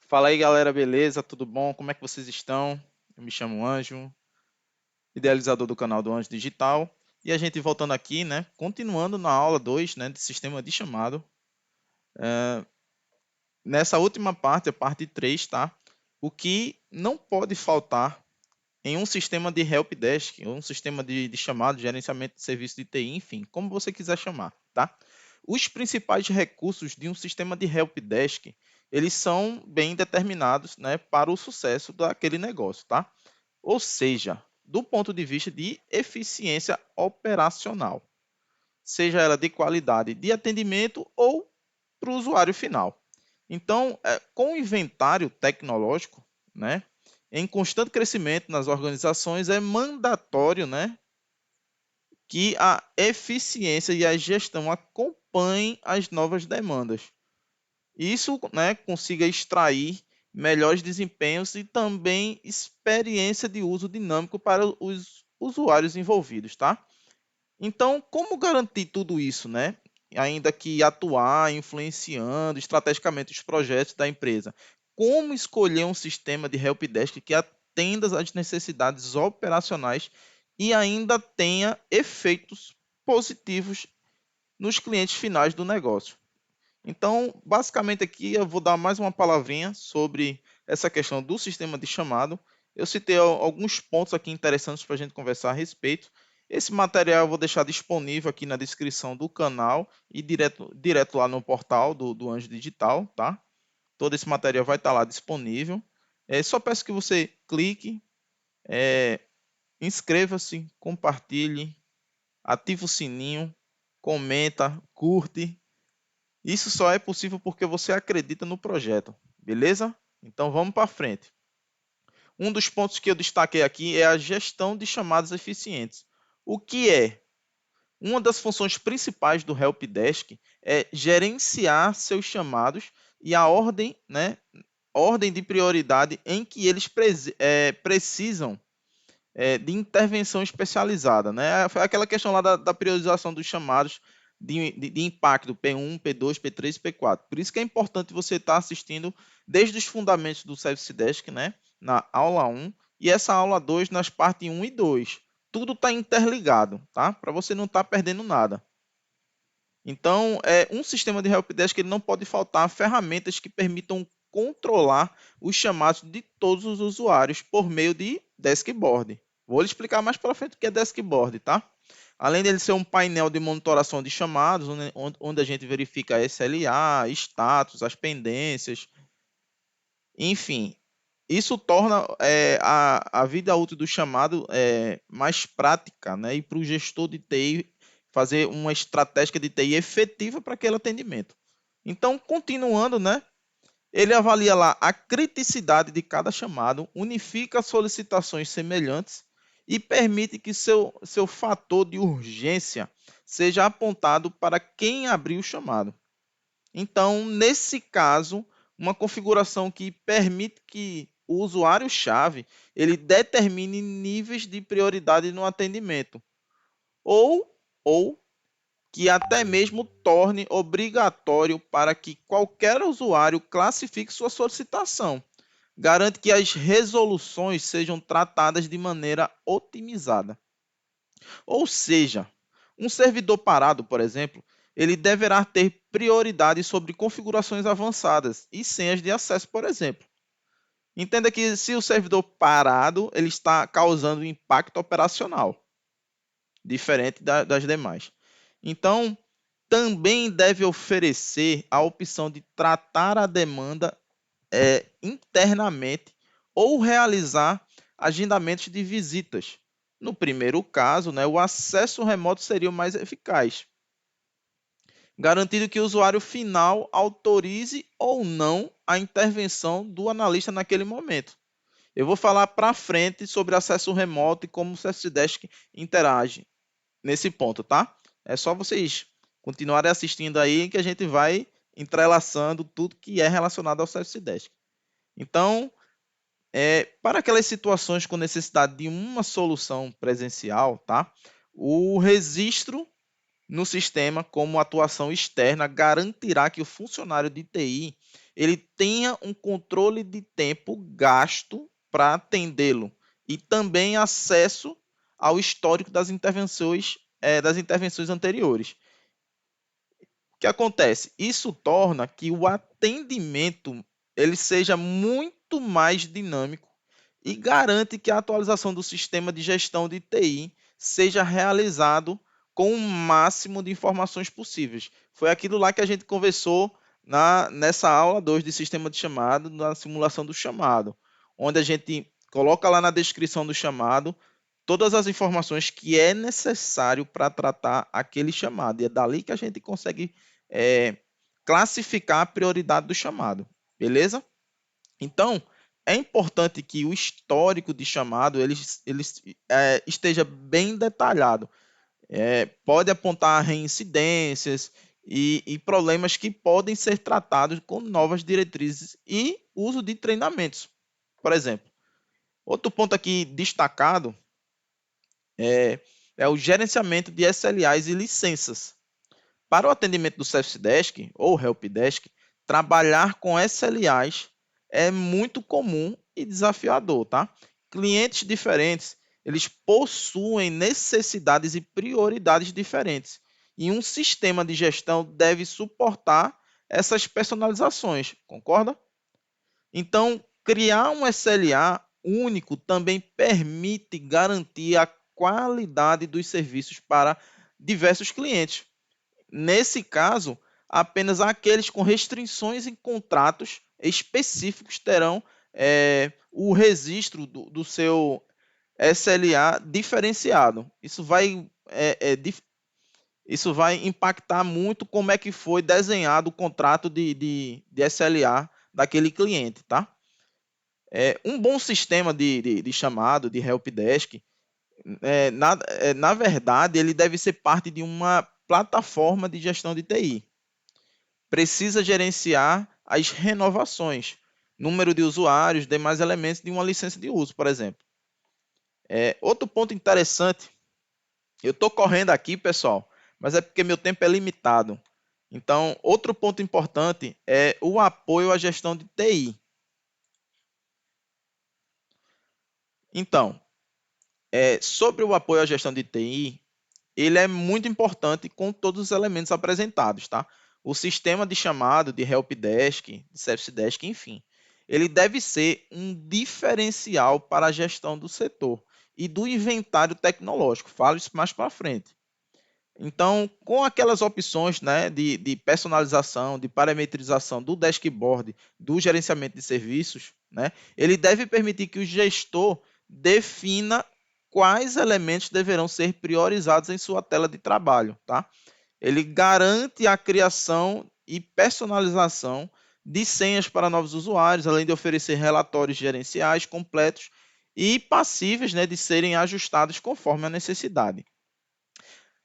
Fala aí, galera, beleza? Tudo bom? Como é que vocês estão? Eu me chamo Anjo, idealizador do canal do Anjo Digital. E a gente voltando aqui, né? Continuando na aula 2, né, de sistema de chamado. Nessa última parte, a parte 3, tá? O que não pode faltar em um sistema de helpdesk, ou um sistema de chamado, gerenciamento de serviço de TI, enfim, como você quiser chamar, tá? Os principais recursos de um sistema de helpdesk, eles são bem determinados, né, para o sucesso daquele negócio, tá? Ou seja, do ponto de vista de eficiência operacional, seja ela de qualidade de atendimento ou para o usuário final. Então, com o inventário tecnológico, né, em constante crescimento nas organizações, é mandatório, né, que a eficiência e a gestão acompanhem as novas demandas. Isso, né, consiga extrair melhores desempenhos e também experiência de uso dinâmico para os usuários envolvidos, tá? Então, como garantir tudo isso, né? Ainda que atuar influenciando estrategicamente os projetos da empresa. Como escolher um sistema de helpdesk que atenda às necessidades operacionais e ainda tenha efeitos positivos nos clientes finais do negócio? Então, basicamente aqui eu vou dar mais uma palavrinha sobre essa questão do sistema de chamado. Eu citei alguns pontos aqui interessantes para a gente conversar a respeito. Esse material eu vou deixar disponível aqui na descrição do canal e direto lá no portal do Anjo Digital, tá? Todo esse material vai estar lá disponível. Só peço que você clique, inscreva-se, compartilhe, ative o sininho, comenta, curte. Isso só é possível porque você acredita no projeto, beleza? Então vamos para frente. Um dos pontos que eu destaquei aqui é a gestão de chamadas eficientes. O que é? Uma das funções principais do helpdesk é gerenciar seus chamados e a ordem, né, ordem de prioridade em que eles precisam de intervenção especializada, né? Foi aquela questão lá da priorização dos chamados de impacto P1, P2, P3 e P4. Por isso que é importante você estar assistindo desde os fundamentos do Service Desk, né? Na aula 1 e essa aula 2 nas partes 1 e 2. Tudo está interligado, tá? Para você não estar perdendo nada. Então, um sistema de helpdesk ele não pode faltar ferramentas que permitam controlar os chamados de todos os usuários por meio de dashboard. Vou lhe explicar mais para frente o que é dashboard, tá? Além dele ser um painel de monitoração de chamados, onde a gente verifica a SLA, status, as pendências, enfim. Isso torna a vida útil do chamado mais prática, né? E para o gestor de TI fazer uma estratégia de TI efetiva para aquele atendimento. Então, continuando, né? Ele avalia lá a criticidade de cada chamado, unifica solicitações semelhantes e permite que seu fator de urgência seja apontado para quem abriu o chamado. Então, nesse caso, uma configuração que permite que o usuário-chave ele determine níveis de prioridade no atendimento, ou que até mesmo torne obrigatório para que qualquer usuário classifique sua solicitação. Garante que as resoluções sejam tratadas de maneira otimizada. Ou seja, um servidor parado, por exemplo, ele deverá ter prioridade sobre configurações avançadas e senhas de acesso, por exemplo. Entenda que se o servidor parado, ele está causando impacto operacional, diferente das demais. Então, também deve oferecer a opção de tratar a demanda internamente ou realizar agendamentos de visitas. No primeiro caso, né, o acesso remoto seria o mais eficaz, garantindo que o usuário final autorize ou não a intervenção do analista naquele momento. Eu vou falar para frente sobre acesso remoto e como o Service Desk interage nesse ponto, tá? É só vocês continuarem assistindo aí que a gente vai entrelaçando tudo que é relacionado ao Service Desk. Então, para aquelas situações com necessidade de uma solução presencial, tá? O registro no sistema como atuação externa garantirá que o funcionário de TI ele tenha um controle de tempo gasto para atendê-lo e também acesso ao histórico das intervenções anteriores. O que acontece? Isso torna que o atendimento ele seja muito mais dinâmico e garante que a atualização do sistema de gestão de TI seja realizado com o máximo de informações possíveis. Foi aquilo lá que a gente conversou nessa aula 2 de sistema de chamado, na simulação do chamado, onde a gente coloca lá na descrição do chamado todas as informações que é necessário para tratar aquele chamado. E é dali que a gente consegue classificar a prioridade do chamado. Beleza? Então, é importante que o histórico de chamado esteja bem detalhado. Pode apontar reincidências e problemas que podem ser tratados com novas diretrizes e uso de treinamentos. Por exemplo, outro ponto aqui destacado é o gerenciamento de SLAs e licenças. Para o atendimento do Service Desk ou Help Desk, trabalhar com SLAs é muito comum e desafiador, tá? Clientes diferentes, eles possuem necessidades e prioridades diferentes. E um sistema de gestão deve suportar essas personalizações, concorda? Então, criar um SLA único também permite garantir a qualidade dos serviços para diversos clientes. Nesse caso, apenas aqueles com restrições em contratos específicos terão o registro do seu SLA diferenciado. Isso vai impactar muito como é que foi desenhado o contrato de SLA daquele cliente, tá? Um bom sistema de chamado, de helpdesk, na verdade, ele deve ser parte de uma plataforma de gestão de TI. Precisa gerenciar as renovações, número de usuários, demais elementos de uma licença de uso, por exemplo. Outro ponto interessante, eu estou correndo aqui, pessoal, mas é porque meu tempo é limitado. Então, outro ponto importante é o apoio à gestão de TI. Então, sobre o apoio à gestão de TI, ele é muito importante com todos os elementos apresentados, tá? O sistema de chamado, de helpdesk, de service desk, enfim, ele deve ser um diferencial para a gestão do setor e do inventário tecnológico. Falo isso mais para frente. Então, com aquelas opções, né, de personalização, de parametrização do dashboard, do gerenciamento de serviços, né, ele deve permitir que o gestor defina quais elementos deverão ser priorizados em sua tela de trabalho. Tá? Ele garante a criação e personalização de senhas para novos usuários, além de oferecer relatórios gerenciais completos e passíveis, né, de serem ajustados conforme a necessidade.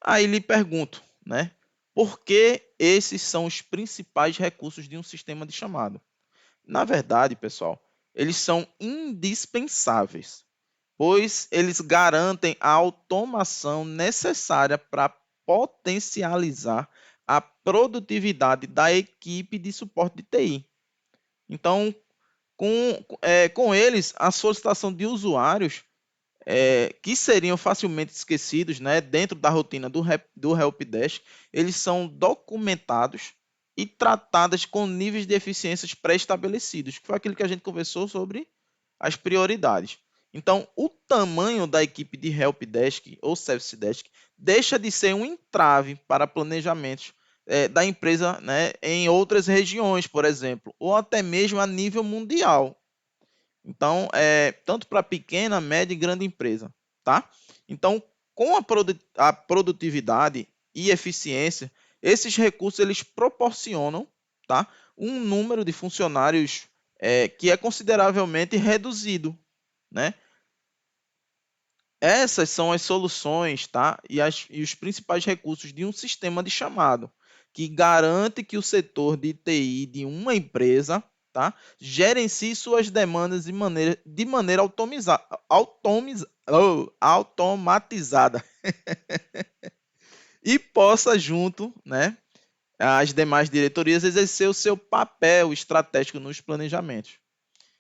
Aí lhe pergunto, né? Por que esses são os principais recursos de um sistema de chamado? Na verdade, pessoal, eles são indispensáveis, pois eles garantem a automação necessária para potencializar a produtividade da equipe de suporte de TI. Então, com eles, a solicitação de usuários que seriam facilmente esquecidos, né, dentro da rotina do helpdesk, eles são documentados e tratados com níveis de eficiências pré-estabelecidos, que foi aquilo que a gente conversou sobre as prioridades. Então, o tamanho da equipe de helpdesk ou service desk deixa de ser um entrave para planejamentos da empresa, né, em outras regiões, por exemplo, ou até mesmo a nível mundial. Então, tanto para pequena, média e grande empresa, tá? Então, com a produtividade e eficiência, esses recursos eles proporcionam, tá, um número de funcionários que é consideravelmente reduzido, né? Essas são as soluções, tá? E os principais recursos de um sistema de chamado, que garante que o setor de TI de uma empresa, tá, gerencie suas demandas de maneira automatizada. e possa, junto, né, às demais diretorias, exercer o seu papel estratégico nos planejamentos.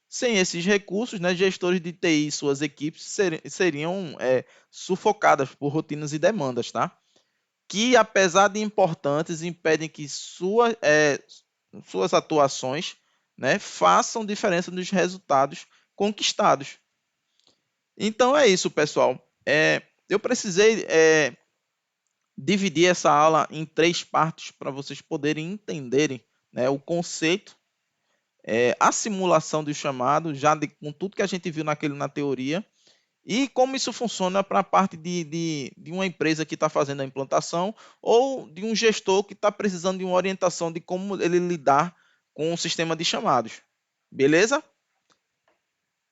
Sem esses recursos, né, gestores de TI e suas equipes seriam sufocadas por rotinas e demandas, tá? Que, apesar de importantes, impedem que suas atuações, né, façam diferença nos resultados conquistados. Então é isso, pessoal. Eu precisei dividir essa aula em 3 partes para vocês poderem entenderem, né, o conceito, a simulação do chamado, com tudo que a gente viu na teoria, e como isso funciona para a parte de uma empresa que está fazendo a implantação ou de um gestor que está precisando de uma orientação de como ele lidar com o sistema de chamados. Beleza?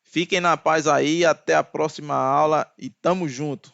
Fiquem na paz aí, até a próxima aula e tamo junto.